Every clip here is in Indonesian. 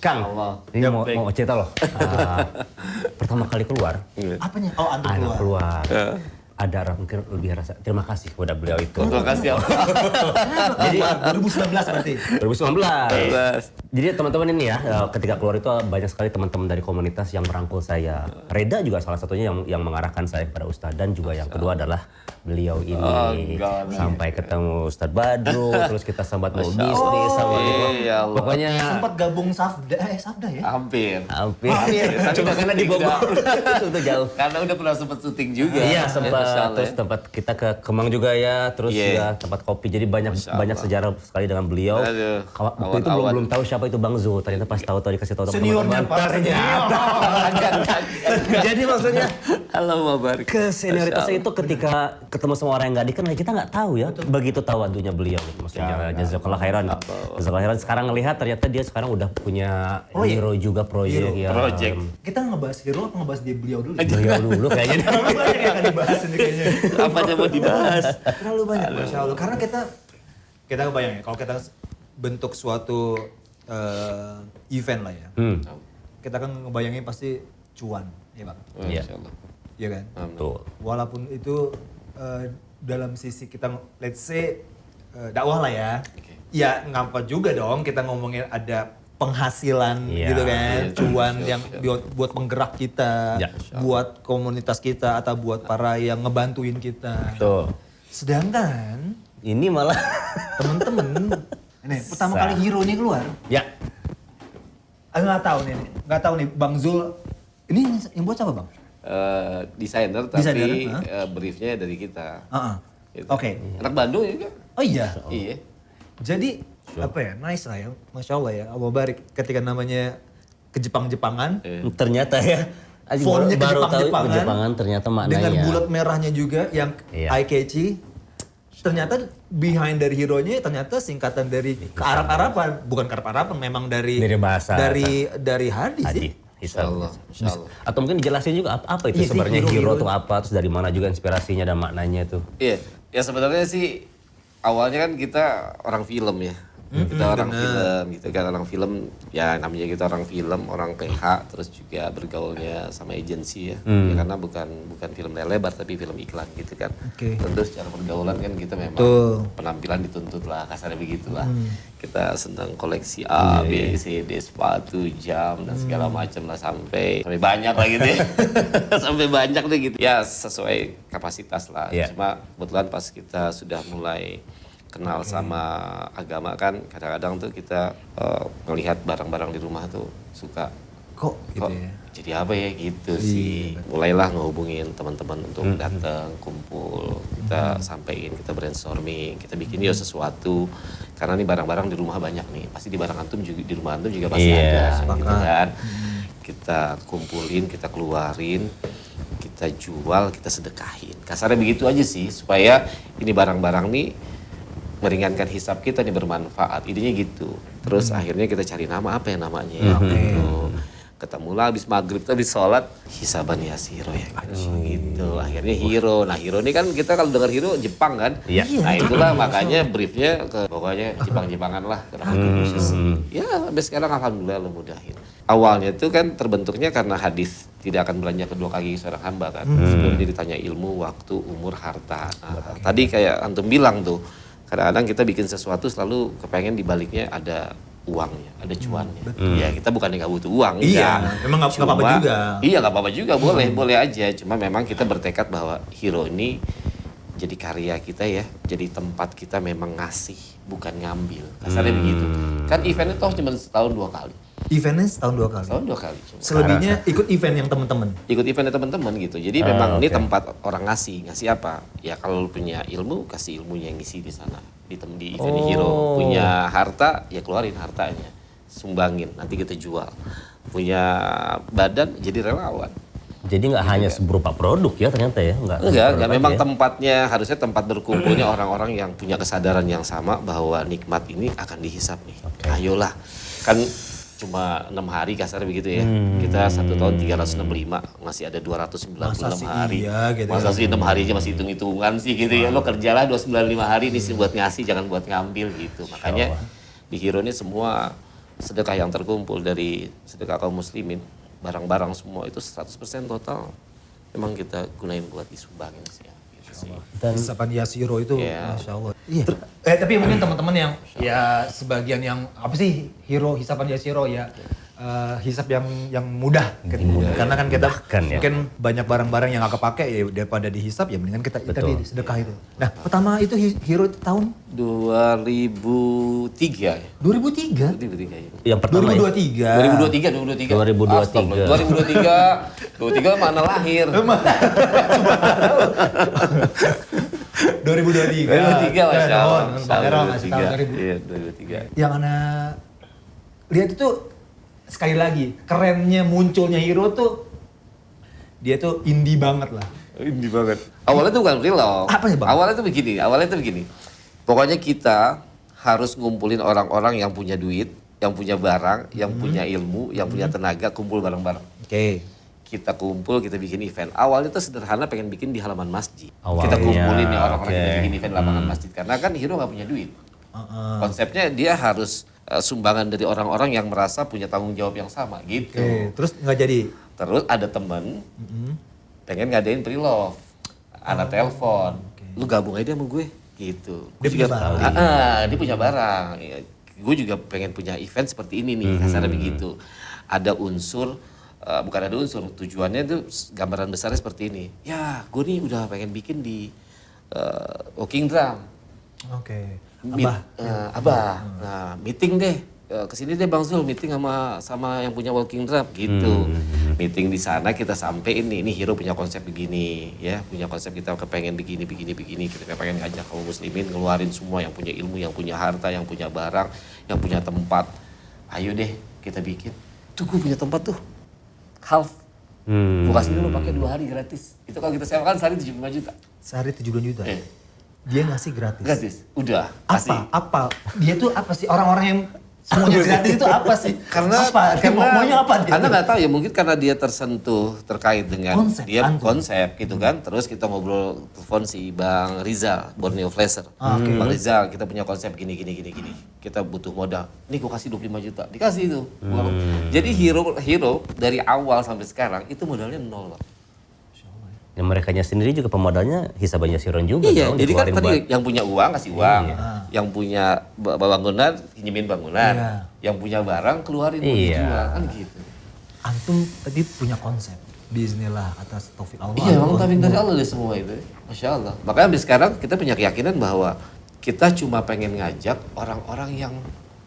Kang, ini mau cerita loh. Pertama kali keluar, Apanya? Oh, antum anak keluar. keluar. Ada orang mungkin lebih rasa terima kasih kepada beliau itu. Terima kasih. Jadi 2019 berarti. 2019. Jadi teman-teman ini ya, ketika keluar itu banyak sekali teman-teman dari komunitas yang merangkul saya. Reda juga salah satunya yang mengarahkan saya kepada Ustadz, dan juga yang kedua adalah beliau ini. Sampai ketemu Ustadz Badru, terus kita sambat mau bisnis sama pokoknya Sempat gabung Safda ya? Hampir. Cuma karena di Bogor itu jauh. Karena udah pernah sempat syuting juga. Iya, sempat. Terus tempat kita ke Kemang juga ya, terus juga tempat kopi. Jadi banyak sejarah sekali dengan beliau. Waktu itu belum tahu siapa itu Bang Zul. Ternyata pas tahu dikasih tahu teman-teman. Ternyata. Jadi maksudnya Halo Mabar. ke senioritasnya itu ketika ketemu sama orang yang nggak dikenal, kita nggak tahu ya. Begitu tahu adunya beliau. Maksudnya jazakallah khairan. Jazakallah khairan. Sekarang ngelihat ternyata dia sekarang udah punya hero juga proyek. Ya. Kita ngebahas hero apa ngebahas dia beliau dulu? Beliau dulu kayaknya. Terlalu banyak yang akan dibahas ini kayaknya. Apa yang mau dibahas? Terlalu banyak, Masya Allah. Karena kita kebayang ya, kalau kita bentuk suatu event lah ya. Kita kan ngebayangin pasti cuan, ya Bang? Iya. Iya kan? Betul. Walaupun itu dalam sisi kita, let's say dakwah lah ya. Ya ngapa juga dong kita ngomongin ada penghasilan gitu kan, cuan yang buat penggerak kita, buat komunitas kita atau buat para yang ngebantuin kita. Betul. Sedangkan Ini malah temen-temen, ini pertama kali hero ini keluar. ya. Nggak tahu nih Bang Zul, ini yang buat siapa Bang? Desainer tapi briefnya dari kita. Gitu. Oke. Anak Bandung ya kan? Oh iya. Iya. Jadi apa ya, nice lah ya, Masya Allah ya, Allah barik ketika namanya ke Jepang-Jepangan. Ternyata ya. Fontnya baru tahu Jepang-Jepangan, Jepangan ternyata maknanya. dengan bulat merahnya juga yang eye catchy. Ternyata behind dari hero-nya ternyata singkatan dari kearab-araban, bukan kearab-araban, memang dari bahasa dari hadis sih. Insyaallah. Atau mungkin dijelasin juga apa itu sebenarnya hero itu apa, terus dari mana juga inspirasinya dan maknanya itu. Iya, ya sebenarnya sih awalnya kan kita orang film ya. Kita orang film gitu kan, orang film ya namanya kita orang film, orang PH, terus juga bergaulnya sama agensi ya. Ya karena bukan film lebar tapi film iklan gitu kan. Tentu secara pergaulan kan kita memang penampilan dituntut lah, kasarnya begitulah. Kita senang koleksi A, B, C, D, sepatu, jam dan segala macam lah sampai banyak lah gitu ya. Sampai banyak deh gitu. Ya sesuai kapasitas lah. Cuma kebetulan pas kita sudah mulai kenal sama agama kan, kadang-kadang tuh kita melihat barang-barang di rumah tuh suka kok gitu ya? Jadi apa ya gitu sih. Mulailah ngehubungin teman-teman untuk datang kumpul, kita sampein, kita brainstorming, kita bikin yuk sesuatu. Karena nih barang-barang di rumah banyak nih, pasti di barang antum juga, di rumah antum juga pasti ada gitu kan. Kita kumpulin, kita keluarin, kita jual, kita sedekahin. Kasarnya begitu aja sih, supaya ini barang-barang nih meringankan hisab kita nih, bermanfaat, idenya gitu. Terus akhirnya kita cari nama, apa ya namanya ya gitu. Ketemulah habis maghrib, habis sholat, hisaban yasiro ya gitu. Akhirnya hero. Nah hero ini kan kita kalau dengar hero Jepang kan. Nah itulah makanya briefnya ke pokoknya Jepang-Jepangan lah. Ya sampai sekarang alhamdulillah lo mudahin. Awalnya itu kan terbentuknya karena hadis tidak akan belanja kedua kaki seorang hamba kan. Sebelum dia ditanya ilmu, waktu, umur, harta. Nah, tadi kayak antum bilang tuh, kadang-kadang kita bikin sesuatu selalu kepengen dibaliknya ada uangnya, ada cuannya. Ya kita bukan nggak butuh uang. Iya, memang nggak apa-apa juga. Iya nggak apa-apa juga, boleh aja. Cuma memang kita bertekad bahwa hero ini jadi karya kita ya, jadi tempat kita memang ngasih, bukan ngambil. Kasarnya begitu. Kan eventnya toh cuma setahun 2 kali. Eventnya setahun 2 kali? Setahun 2 kali cuma. Selebihnya ikut event yang teman-teman? Ikut eventnya teman-teman gitu. Jadi memang ini tempat orang ngasih apa? Ya kalau lu punya ilmu, kasih ilmunya yang ngisi di sana. Di event hero. Punya harta, ya keluarin hartanya. Sumbangin, nanti kita jual. Punya badan, jadi relawan. Jadi nggak hanya berupa produk ya ternyata ya? Enggak, memang tempatnya harusnya tempat berkumpulnya orang-orang yang punya kesadaran yang sama bahwa nikmat ini akan dihisap nih. Ayolah, kan cuma 6 hari kasar begitu ya. Kita 1 tahun 365, masih ada 296 hari. Masa sih 6 hari aja masih hitung-hitungan sih gitu ya. Lo kerjalah 295 hari ini sih buat ngasih, jangan buat ngambil gitu. Makanya di Hero ini semua sedekah yang terkumpul dari sedekah kaum muslimin, barang-barang semua itu 100% total memang kita gunain buat disumbangin sih. Gitu sih. Dan Hisapan Yasiro itu, Iya. Masya Allah. Iya. Tapi mungkin teman-teman yang ya sebagian yang apa sih hero Hisapan Yasiro ya hisap yang mudah, gitu. Karena kan kita Mudahkan ya. mungkin banyak barang-barang yang nggak kepake ya daripada dihisap ya mendingan kita tadi sedekah itu. Nah pertama itu hero itu tahun 2003 ya. 2003, 2003 ya. yang pertama ya, 2023. 2023. 2023 mana lahir. 2023. 2023 Masya Allah. Bang Erol ngasih tahu 2000. Iya 2003. Yang anak lihat itu sekali lagi kerennya munculnya hero tuh dia tuh indie banget lah. Indie banget. Awalnya tuh bukan pre-love. Apa sih, Bang? Awalnya tuh begini. Pokoknya kita harus ngumpulin orang-orang yang punya duit, yang punya barang, yang punya ilmu, yang punya tenaga, kumpul bareng-bareng. Oke. Kita kumpul, kita bikin event. Awalnya tuh sederhana pengen bikin di halaman masjid. Awalnya, Kita kumpulin nih orang-orang kita oke. bikin event lapangan masjid. Karena kan hero nggak punya duit. Konsepnya dia harus sumbangan dari orang-orang yang merasa punya tanggung jawab yang sama gitu. Oke, terus nggak jadi. Terus ada temen pengen ngadain pre-love. Anak telepon, lu gabung aja sama gue gitu. Dia punya barang. Dia punya barang. Ya, gue juga pengen punya event seperti ini nih, kasarnya begitu. Ada unsur, bukan ada unsur, tujuannya itu gambaran besarnya seperti ini. Ya, gue nih udah pengen bikin di Walking Drum. Oke. Abah. Nah, meeting deh. Kesini deh Bang Zul, meeting sama yang punya Walking Drum gitu. Meeting di sana kita sampein nih, ini hero punya konsep begini, ya, punya konsep kita kepengen begini. Kita pengen ngajak kaum muslimin ngeluarin semua yang punya ilmu, yang punya harta, yang punya barang, yang punya tempat. Ayo deh kita bikin. Tuh gue punya tempat tuh, half. Gue kasih dulu pakai 2 hari gratis. Itu kalau kita sewakan sehari 75 juta. Sehari 7 juta. Eh. Dia ngasih gratis. Gratis, udah. Kasih. Apa? Dia tuh apa sih orang-orang yang semuanya gratis itu apa sih? Karena maunya apa dia? Anda nggak tahu ya, mungkin karena dia tersentuh terkait dengan Konsep, dia antum. konsep gitu kan. Terus kita ngobrol telepon si Bang Rizal, Borneo Flasher. Oke. Bang Rizal, kita punya konsep gini. Kita butuh modal. Nih gue kasih 25 juta. Dikasih itu. Jadi hero dari awal sampai sekarang itu modalnya 0, Bang. yang merekanya sendiri juga pemodalnya hisabannya Siron juga. Iya, dong, jadi kan dikeluarin tadi buat- yang punya uang kasih uang, Iya. yang punya bangunan pinjemin bangunan, Iya. yang punya barang keluarin buat Iya. dijual kan gitu. Antum tadi punya konsep. Bismillah atas taufik Allah. Iya, memang taufik dari Allah deh semua itu. Masya Allah. Makanya sampai sekarang kita punya keyakinan bahwa kita cuma pengen ngajak orang-orang yang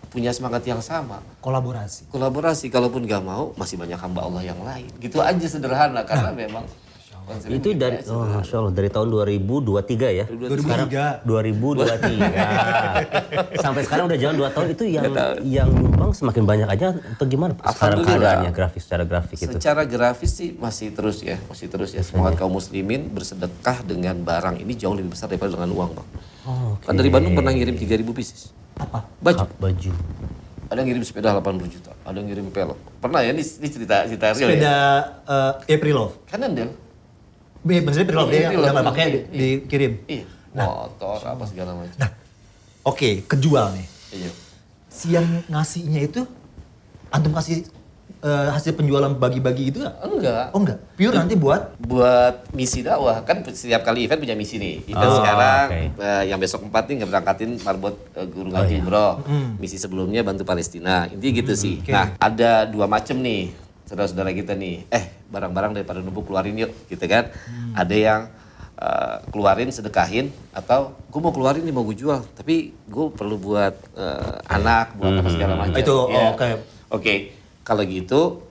punya semangat yang sama. Kolaborasi. Kolaborasi, kalaupun gak mau, masih banyak hamba Allah yang lain. Gitu aja sederhana, karena memang konsepnya itu dari begitu, Masya Allah, dari tahun 2023 ya. 2003. 2023. Sampai sekarang udah jalan 2 tahun itu yang numpang semakin banyak aja atau gimana Pak? Sekarang Alhamdulillah. keadaannya grafis secara grafik itu. Secara grafis sih masih terus ya. Semangat kaum muslimin bersedekah dengan barang ini jauh lebih besar daripada dengan uang, Bang. Oh, Kan dari Bandung pernah ngirim 3.000 pieces. Apa? Baju. Baju. Ada yang ngirim sepeda 80 juta, ada yang ngirim pelek. Pernah ya, ini cerita real Sepeda ya. April. Kan Andel. Maksudnya April dia April, udah nggak April. pakai dikirim. Iya. Motor apa segala macam. Nah, oke, kejual nih. Iya. Si yang ngasihnya itu antum kasih hasil penjualan bagi-bagi gitu nggak? Enggak. Oh enggak, pure nanti buat Buat misi dakwah kan setiap kali event punya misi nih. Event Oh, sekarang oke. yang besok 4 nih ngeberangkatin marbot guru ngaji umroh. Misi sebelumnya bantu Palestina. Intinya gitu sih. oke. Nah, ada 2 macam nih saudara-saudara kita nih. Barang-barang daripada numpuk keluarin yuk gitu kan. Ada yang keluarin sedekahin atau gue mau keluarin nih mau gue jual tapi gue perlu buat anak buat apa segala macam. Itu, Ya. oke. Oke, kalau gitu,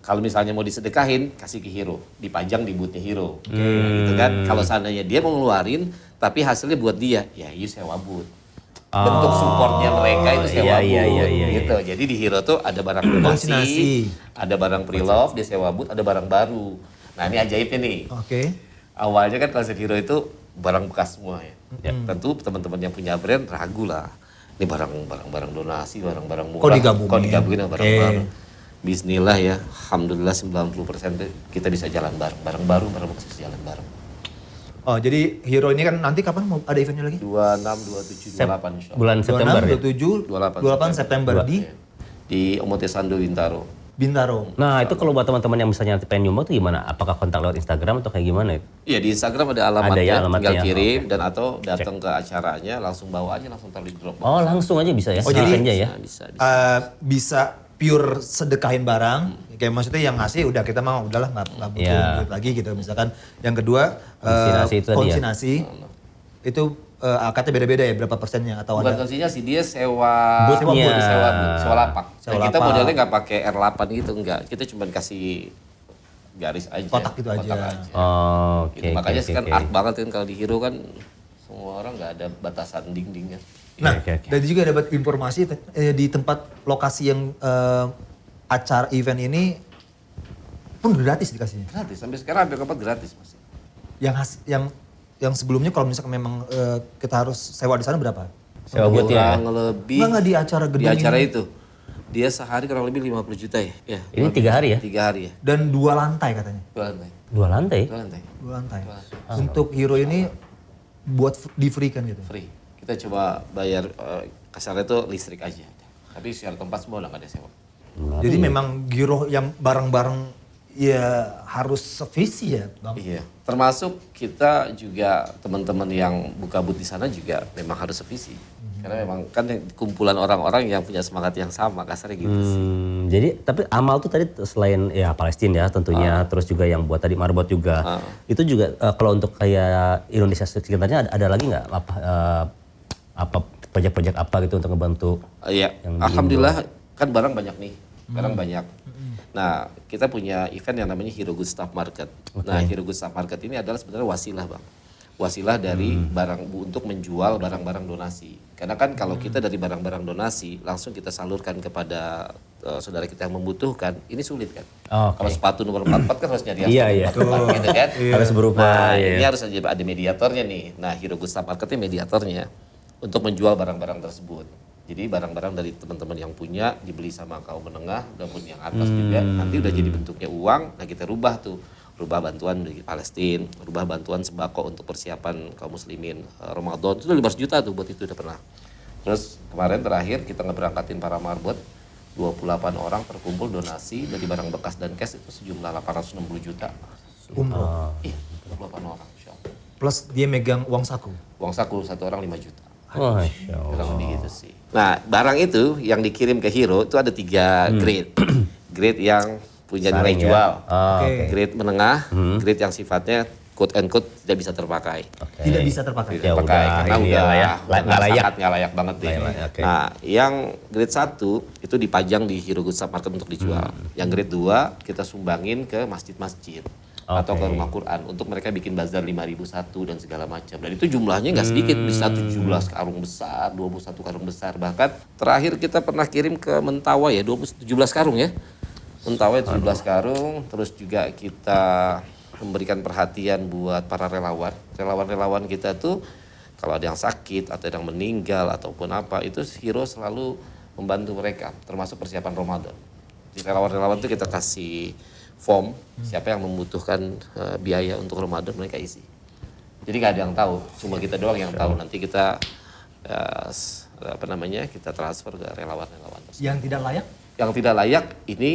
kalau misalnya mau disedekahin, kasih ke hero, dipajang di bootnya hero, gitu kan. Kalau seandainya dia mau ngeluarin, tapi hasilnya buat dia, ya you sewa boot. Bentuk supportnya mereka itu sewa iya, boot, iya, gitu. Jadi di hero tuh ada barang donasi, Konsignasi. ada barang pre-love, dia sewa boot, ada barang baru. Nah ini ajaibnya nih. oke. Awalnya kan konsep hero itu barang bekas semua ya. Tentu teman-teman yang punya brand ragu lah. Ini barang donasi, barang-barang murah. digabungin? Kok digabungin sama barang Oke. baru. Bismillah ya, alhamdulillah 90% kita bisa jalan bareng. Barang baru, barang bekas bisa jalan bareng. Oh, jadi hero ini kan nanti kapan mau ada eventnya lagi? 26, 27, 28 insya Allah. Bulan September ya. 27, 28 28 September di di Omotesando Bintaro. Bintaro. Nah itu kalau buat teman-teman yang misalnya pengen nyumbang tuh gimana? Apakah kontak lewat Instagram atau kayak gimana itu? Iya di Instagram ada alamatnya, Ada ya alamatnya. tinggal kirim Oke. dan atau datang ke acaranya langsung bawa aja langsung taruh di Dropbox. Oh langsung aja bisa ya? Oh, jadi- Aja ya? Nah, bisa. Bisa pure sedekahin barang, kayak maksudnya yang ngasih udah kita mau udahlah nggak butuh Iya. duit lagi gitu misalkan. Yang kedua Konsinasi itu tadi ya? konsinasi itu akadnya beda-beda ya berapa persennya atau Bukan ada? konsinya sih dia sewa Bootnya. sewa lapak. Sewa Nah, kita lapak. modelnya nggak pakai R8 gitu enggak. Kita cuma kasih garis aja. Kotak gitu aja. Oh, oke. Gitu. Makanya oke, kan oke. art banget kan kalau di Hero kan semua orang nggak ada batasan dinding kan. Nah, Oke, oke. dan juga dapat informasi di tempat lokasi yang acara event ini pun gratis dikasihnya. Gratis sampai sekarang hampir kapan gratis masih. Yang sebelumnya kalau misalkan memang kita harus sewa di sana berapa? Sewa buat ya? Kurang lebih Nggak di acara gedung di acara ini. itu. Dia sehari kurang lebih 50 juta ya. Ya, Ini 3 hari ya? 3 hari ya. Dan 2 lantai katanya. 2 lantai. 2 lantai? 2 lantai. 2 lantai. Untuk Hero ini buat di free kan gitu. Free. Kita coba bayar kasarnya itu listrik aja. Tapi secara tempat semua udah nggak ada sewa. Jadi memang Hero yang barang-barang ya harus sevisi ya Bang. Iya. Termasuk kita juga teman-teman yang buka booth di sana juga memang harus sevisi. Karena memang kan kumpulan orang-orang yang punya semangat yang sama kasarnya gitu sih. Jadi tapi amal tuh tadi selain ya Palestina ya tentunya terus juga yang buat tadi marbot juga itu juga kalau untuk kayak Indonesia sekitarnya ada lagi nggak apa proyek-proyek apa gitu untuk ngebantu? Iya. Alhamdulillah kan barang banyak nih. Barang banyak. Nah, kita punya event yang namanya Hero Good Stuff Market. Nah, Hero Good Stuff Market ini adalah sebenarnya wasilah, Bang. Wasilah dari untuk menjual barang-barang donasi. Karena kan kalau kita dari barang-barang donasi langsung kita salurkan kepada saudara kita yang membutuhkan, ini sulit kan. Oke. Kalau sepatu nomor 44 kan harus nyari yang Iya, iya. 44 gitu kan. Harus berupa, Nah, iya. ini harus ada mediatornya nih. Nah, Hero Good Stuff Market ini mediatornya untuk menjual barang-barang tersebut. Jadi barang-barang dari teman-teman yang punya dibeli sama kaum menengah, maupun yang atas juga nanti udah jadi bentuknya uang. Nah kita rubah tuh, rubah bantuan dari Palestina, rubah bantuan sembako untuk persiapan kaum muslimin Ramadan itu udah 500 juta tuh buat itu udah pernah. Terus kemarin terakhir kita ngeberangkatin para marbot 28 orang terkumpul donasi dari barang bekas dan cash itu sejumlah 860 juta. Umroh. Iya, 28 orang. Insya Allah. Plus dia megang uang saku. Uang saku satu orang 5 juta. Masya Allah. Kurang lebih gitu sih. Nah, barang itu yang dikirim ke Hero itu ada 3 grade. Grade yang punya nilai Saring ya? jual. Oke. Grade menengah, grade yang sifatnya quote and quote tidak bisa terpakai. Tidak bisa terpakai. Ya Terpakai udah, karena ini udah lah ya. Nggak layak. sangat nggak layak banget deh. Nggak layak, oke. Nah, yang grade 1 itu dipajang di Hero Good Stuff Market untuk dijual. Yang grade 2 kita sumbangin ke masjid-masjid. Atau ke Oke. rumah Quran untuk mereka bikin bazar 5.001 dan segala macam. Dan itu jumlahnya nggak sedikit, bisa 17 karung besar, 21 karung besar. Bahkan terakhir kita pernah kirim ke Mentawai ya, 17 karung ya. Mentawai 17 karung, terus juga kita memberikan perhatian buat para relawan. Relawan-relawan kita tuh kalau ada yang sakit atau ada yang meninggal ataupun apa, itu Hero selalu membantu mereka, termasuk persiapan Ramadan. Di relawan-relawan itu kita kasih form siapa yang membutuhkan biaya untuk Ramadan mereka isi. Jadi nggak ada yang tahu, cuma kita doang yang tahu. Nanti kita kita transfer ke relawan-relawan. Yang tidak layak? Yang tidak layak ini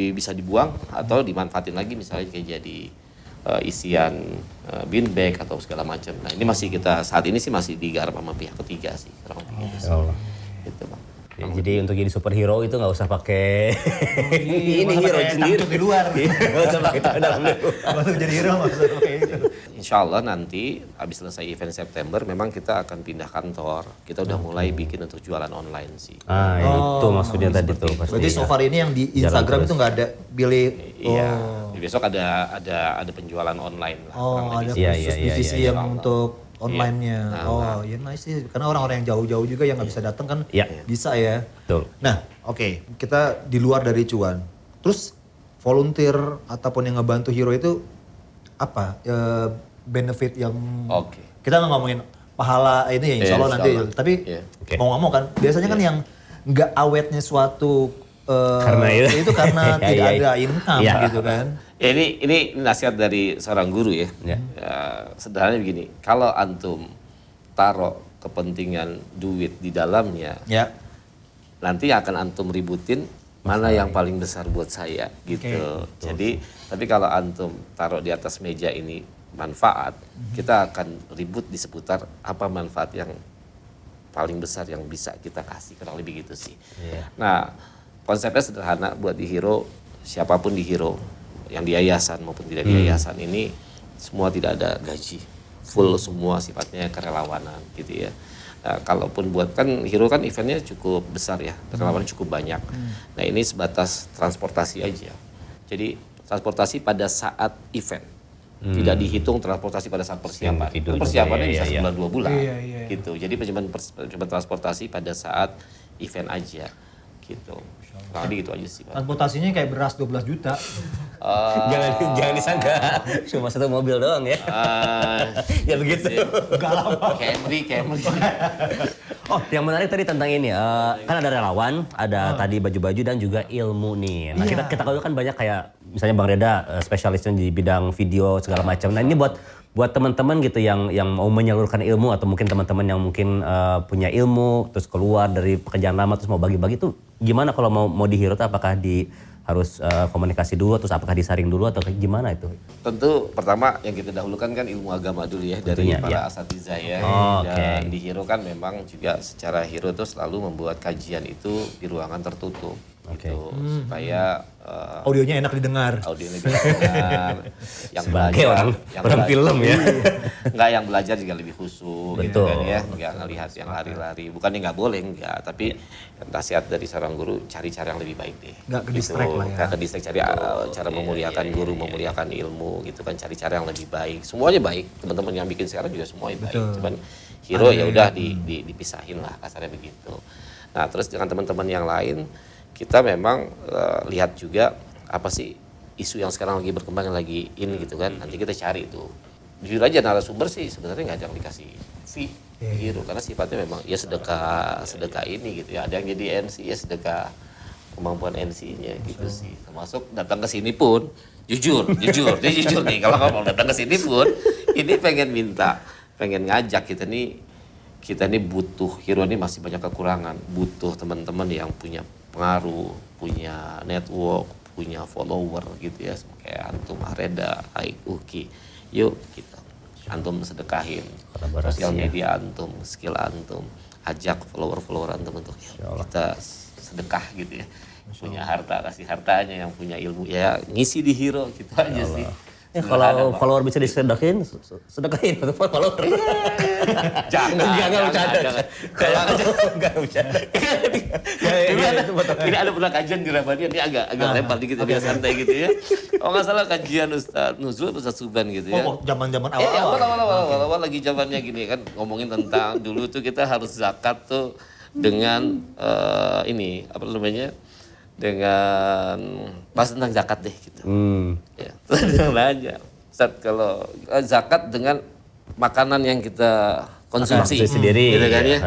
bisa dibuang atau dimanfaatin lagi misalnya kayak jadi isian bin bag atau segala macam. Nah ini masih saat ini sih masih digarap sama pihak ketiga sih kurang lebih gitu. Ya Allah. Gitu, Bang. Ya, jadi untuk jadi superhero itu nggak usah pakai ini Nggak usah hero pakai sendiri tangkap di luar. Nggak usah pakai tangan dalam dulu. Waktu jadi hero nggak usah pakai itu. Insya Allah nanti habis selesai event September memang kita akan pindah kantor. Kita udah mulai bikin untuk jualan online sih. Ah itu maksudnya tadi tuh pasti. Berarti so far ini yang di Instagram itu nggak ada pilih. Iya. Besok ada penjualan online lah. kurang Oh, lebih. ada Iya, khusus iya, divisi iya, yang untuk online-nya. Iya. Oh, ya nice sih. Karena orang-orang yang jauh-jauh juga yang nggak bisa datang kan Iya. bisa ya. Betul. Nah, oke, kita di luar dari cuan. Terus volunteer ataupun yang ngebantu Hero itu apa benefit yang Oke. kita nggak ngomongin pahala ini ya insya Iya, Allah nanti. insya Allah. Tapi Iya. Oke. mau ngomong kan biasanya kan yang nggak awetnya suatu Karena itu. karena Iya, tidak iya. ada income Iya. gitu kan. Ya, ini nasihat dari seorang guru ya. Ya. Sederhananya begini, kalau antum taruh kepentingan duit di dalamnya, Ya. nanti akan antum ributin mana yang paling besar buat saya gitu. Jadi tapi kalau antum taruh di atas meja ini manfaat, kita akan ribut di seputar apa manfaat yang paling besar yang bisa kita kasih, kurang lebih gitu sih. Nah, konsepnya sederhana buat di Hero, siapapun di Hero, yang di yayasan maupun tidak di yayasan ini semua tidak ada gaji, full semua sifatnya kerelawanan gitu ya. Nah, kalaupun buat kan Hero kan eventnya cukup besar ya, relawan cukup banyak. Nah ini sebatas transportasi aja. Jadi transportasi pada saat event, tidak dihitung transportasi pada saat persiapan. Itu persiapannya bisa sebulan 2 bulan, gitu. Jadi cuma transportasi pada saat event aja, gitu. Jadi gitu aja sih, Pak. Transportasinya kayak beras 12 juta. Jangan disangka cuma satu mobil doang ya. Ya begitu. Camry. Oh, yang menarik tadi tentang ini, kan ada relawan, ada tadi baju-baju dan juga ilmu nih. Nah kita tahu kan banyak kayak misalnya Bang Reda spesialisnya di bidang video segala macam. Nah ini buat teman-teman gitu yang mau menyalurkan ilmu atau mungkin teman-teman yang mungkin punya ilmu terus keluar dari pekerjaan lama terus mau bagi-bagi tuh gimana kalau mau di Hero tuh apakah harus komunikasi dulu terus apakah disaring dulu atau gimana itu? Tentu pertama yang kita dahulukan kan ilmu agama dulu ya dari para asatizah ya. Dan di Hero kan memang juga secara Hero tuh selalu membuat kajian itu di ruangan tertutup. Gitu, supaya Audionya enak didengar. Audionya didengar. Yang Sebagai belajar, orang film ya. Enggak, yang belajar juga lebih khusyuk gitu Betul. kan ya. Enggak ngelihat yang lari-lari. Bukannya enggak boleh, enggak, tapi nasihat dari seorang guru cari cara yang lebih baik deh. Enggak ke distract lah ya. Enggak ke distract, cari cara memuliakan guru, memuliakan ilmu gitu kan, cari cara yang lebih baik. Semuanya baik. Teman-teman yang bikin sekarang juga semuanya baik. Cuman Hero ya udah dipisahin lah kasarnya begitu. Nah, terus dengan teman-teman yang lain kita memang lihat juga apa sih isu yang sekarang lagi berkembang yang lagi in gitu kan, nanti kita cari itu. Jujur aja narasumber sih sebenarnya nggak ada yang dikasih fee gitu karena sifatnya memang ya sedekah ini gitu ya, ada yang jadi MC ya sedekah kemampuan MC-nya gitu sih. Termasuk datang ke sini pun jujur nih kalau ngomong datang ke sini pun ini pengen ngajak kita nih butuh Hero ini masih banyak kekurangan, butuh teman-teman yang punya pengaruh, punya network, punya follower gitu ya, kayak antum, Reda, Aik, Uki. Yuk kita antum sedekahin sosial media antum, skill antum, ajak follower antum untuk kita sedekah gitu ya. Punya harta kasih hartanya, yang punya ilmu ya ngisi di Hero gitu aja sih. Ya, kalau follower bisa disedekahin, sedekahin untuk follower. Jangan bercanda. Ini ada pernah kajian di Ramadhan, ini agak lempar dikit, biar santai gitu ya. Oh nggak salah kajian Ustaz Nuzul, Ustaz Subhan gitu ya. Oh, zaman-zaman awal lagi zamannya gini kan, ngomongin tentang dulu tuh kita harus zakat tuh dengan ini apa namanya? Dengan pas tentang zakat deh gitu. Ya, terus dia nanya, Ustaz kalau zakat dengan makanan yang kita konsumsi sendiri gitu kan ya.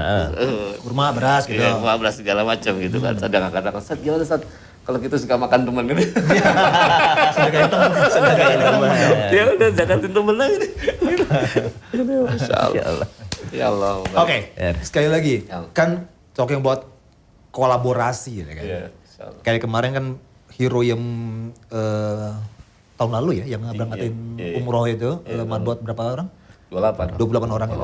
Kurma, beras gitu. Kurma, beras segala macam gitu kan. Kadang-kadang Ustaz gimana Ustaz kalau kita suka makan teman gitu. Sedekahin teman. Ya udah zakatin temen lagi. Masya Allah. Ya Allah. Oke, sekali lagi kan talking about kolaborasi ya kan. Kayak kemarin kan Hero yang tahun lalu ya yang berangkatin umroh itu buat berapa orang? 28 orang itu.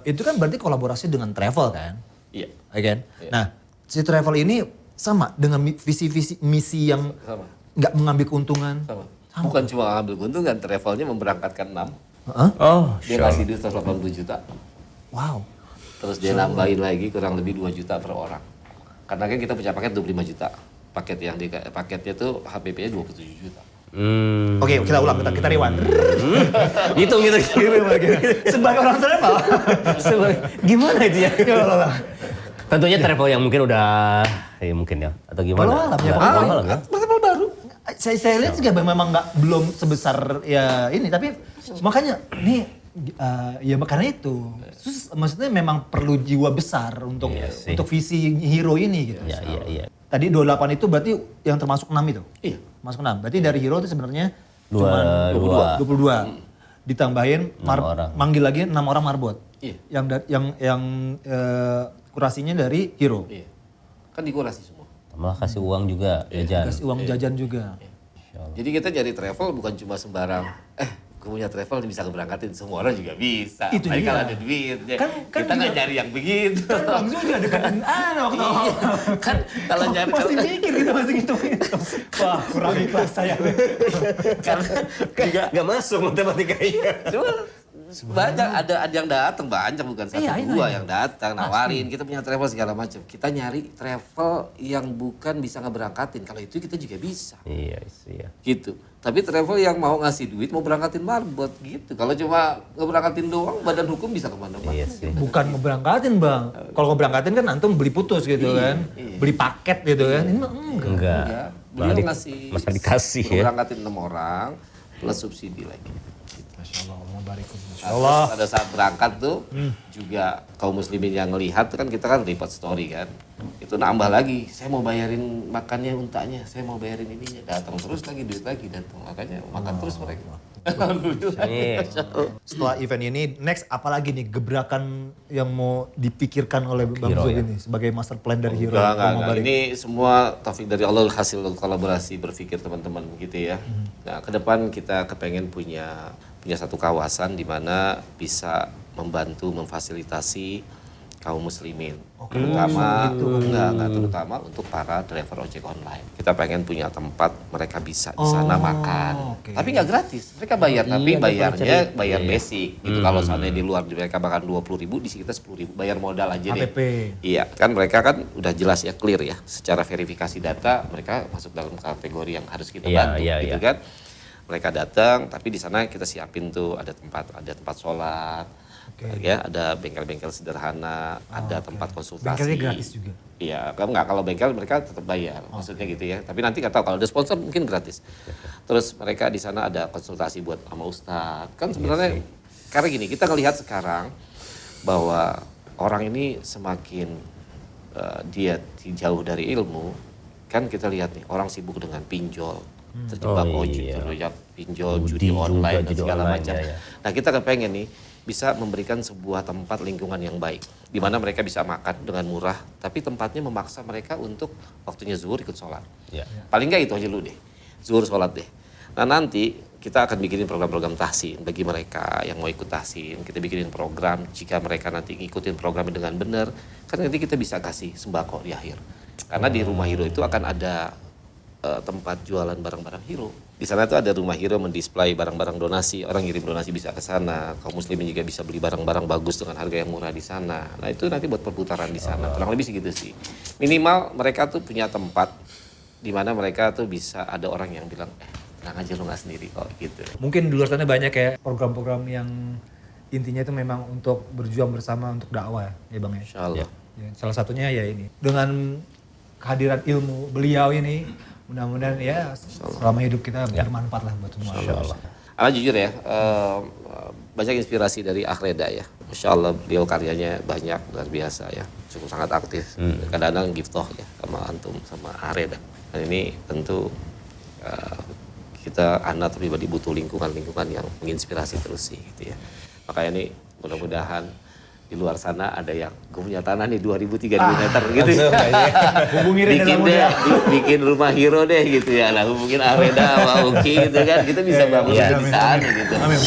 Itu kan berarti kolaborasi dengan travel kan? Iya. Kan? Nah, si travel ini sama dengan visi-visi misi yang nggak mengambil keuntungan. Sama. Bukan cuma ngambil keuntungan, travelnya memberangkatkan 6. Dia kasih duit 180 juta. Wow. Terus dia nambahin lagi kurang lebih 2 juta per orang. Karena kan kita punya paket 25 juta. Paketnya tuh HPP-nya 27 juta. Oke, kita ulang, kita rewind. Hitung gitu. Sebagai orang travel. Gimana itu ya? Tentunya travel yang mungkin udah mungkin ya atau gimana? Walau alam ya. Travel baru. Saya lihat juga memang belum sebesar ya ini, tapi makanya nih ya karena itu, terus maksudnya memang perlu jiwa besar untuk visi Hero ini gitu. Iya. Tadi 28 itu berarti yang termasuk 6 itu? Iya. Masuk 6. Berarti dari Hero itu sebenarnya 22. 22. Ditambahin manggil lagi 6 orang marbot. Iya. Yang kurasinya dari Hero. Iya. kan dikurasi semua. Tambah kasih uang juga, jajan. Kasih uang jajan juga. Jadi kita jadi travel bukan cuma sembarang, gue punya travel bisa keberangkatin, semua orang juga bisa. Itu apalagi dia. kalau ada duit. Kan Kita nggak juga- nyari yang begitu. Kan Bang Zul juga deketin waktu awal. Kan kalau nyari Masih mikir kita masih ngitungin. Wah, kurang ikhlas saya. Nggak masuk matematikanya. Cuma banyak ada yang datang banyak bukan satu Iya, dua yang datang nawarin kita punya travel segala macam. Kita nyari travel yang bukan bisa ngeberangkatin. Kalau itu kita juga bisa. Iya. Gitu. Tapi travel yang mau ngasih duit mau berangkatin marbot gitu. Kalau cuma ngeberangkatin doang badan hukum bisa kemana-mana. Iya sih. Bukan ngeberangkatin Bang. Kalau ngeberangkatin kan antum beli putus gitu kan. Beli paket gitu kan. Ini mah enggak. Enggak. Ya, Malah beliau ngasih masa dikasih ya. berangkatin 6 orang plus subsidi lagi. Masya Allah, Allah barikum. Masya Nah, Allah. terus pada saat berangkat tuh juga kaum muslimin yang ngelihat tuh kan kita kan report story kan. Itu nambah lagi, saya mau bayarin makannya untanya, saya mau bayarin ininya. Datang terus lagi duit lagi datang. Makanya makan terus mereka. Alhamdulillah. Iya. Setelah event ini, next apalagi nih gebrakan yang mau dipikirkan oleh Bang Hero, Zul ya? ini sebagai master plan dari Hero? Enggak. Ini semua taufik dari Allah, hasil kolaborasi berpikir teman-teman gitu ya. Nah, ke depan kita kepengen punya satu kawasan di mana bisa membantu memfasilitasi kaum muslimin. Terutama terutama untuk para driver ojek online. Kita pengen punya tempat mereka bisa di sana makan. oke. Tapi nggak gratis. Mereka bayar tapi Iya, bayarnya bayar basic gitu. Kalau sana di luar mereka makan 20.000, di sini kita 10.000 bayar modal aja deh. APP. Iya, kan mereka kan udah jelas ya, clear ya. Secara verifikasi data mereka masuk dalam kategori yang harus kita Iya, bantu iya, gitu iya. kan. Mereka datang, tapi di sana kita siapin tuh ada tempat sholat, ya ada bengkel-bengkel sederhana, ada tempat konsultasi. Bengkelnya gratis juga? Iya, kan nggak kalau bengkel mereka tetap bayar, maksudnya gitu ya. Tapi nanti nggak tahu kalau ada sponsor mungkin gratis. Terus mereka di sana ada konsultasi buat sama ustadz. Kan sebenarnya karena gini, kita ngelihat sekarang bahwa orang ini semakin dia jauh dari ilmu, kan kita lihat nih orang sibuk dengan pinjol, terjebak Oh, ojek, iya. terjebak pinjol, Judi judi online juga, dan judi segala online, macam. ya, ya. Nah kita kepengen nih bisa memberikan sebuah tempat lingkungan yang baik, di mana mereka bisa makan dengan murah, tapi tempatnya memaksa mereka untuk waktunya zuhur ikut sholat. Iya. Paling nggak itu aja dulu deh, zuhur sholat deh. Nah nanti kita akan bikinin program-program tahsin bagi mereka yang mau ikut tahsin. Kita bikinin program, jika mereka nanti ngikutin programnya dengan benar, kan nanti kita bisa kasih sembako di akhir. Karena di rumah Hero itu akan ada tempat jualan barang-barang Hero. Di sana tuh ada rumah Hero mendisplay barang-barang donasi, orang ngirim donasi bisa ke sana. Kaum muslimin juga bisa beli barang-barang bagus dengan harga yang murah di sana. Nah itu nanti buat perputaran di sana, kurang lebih segitu sih. Minimal mereka tuh punya tempat di mana mereka tuh bisa ada orang yang bilang, tenang aja lu nggak sendiri kok gitu. Mungkin di luar sana banyak ya program-program yang intinya itu memang untuk berjuang bersama untuk dakwah ya Bang ya. Insya Allah. Ya, salah satunya ya ini. Dengan kehadiran ilmu beliau ini, mudah-mudahan ya selama hidup kita bermanfaat lah buat semua. Insyaallah. Karena jujur ya, banyak inspirasi dari Akhreda ya. Masya Allah beliau karyanya banyak, luar biasa ya. Cukup sangat aktif. Kadang-kadang giftoh ya sama antum, sama Akhreda. Dan ini tentu kita anak pribadi butuh lingkungan-lingkungan yang menginspirasi terus sih gitu ya. Makanya nih mudah-mudahan di luar sana ada yang gue punya tanah nih 2.000-3.000 meter gitu ya. Hubungi Reda bikin Lamuda. deh, bikin rumah Hero deh gitu ya. Nah hubungin Areda sama Uki gitu kan, kita bisa bangun Iya. di sana gitu. Amin.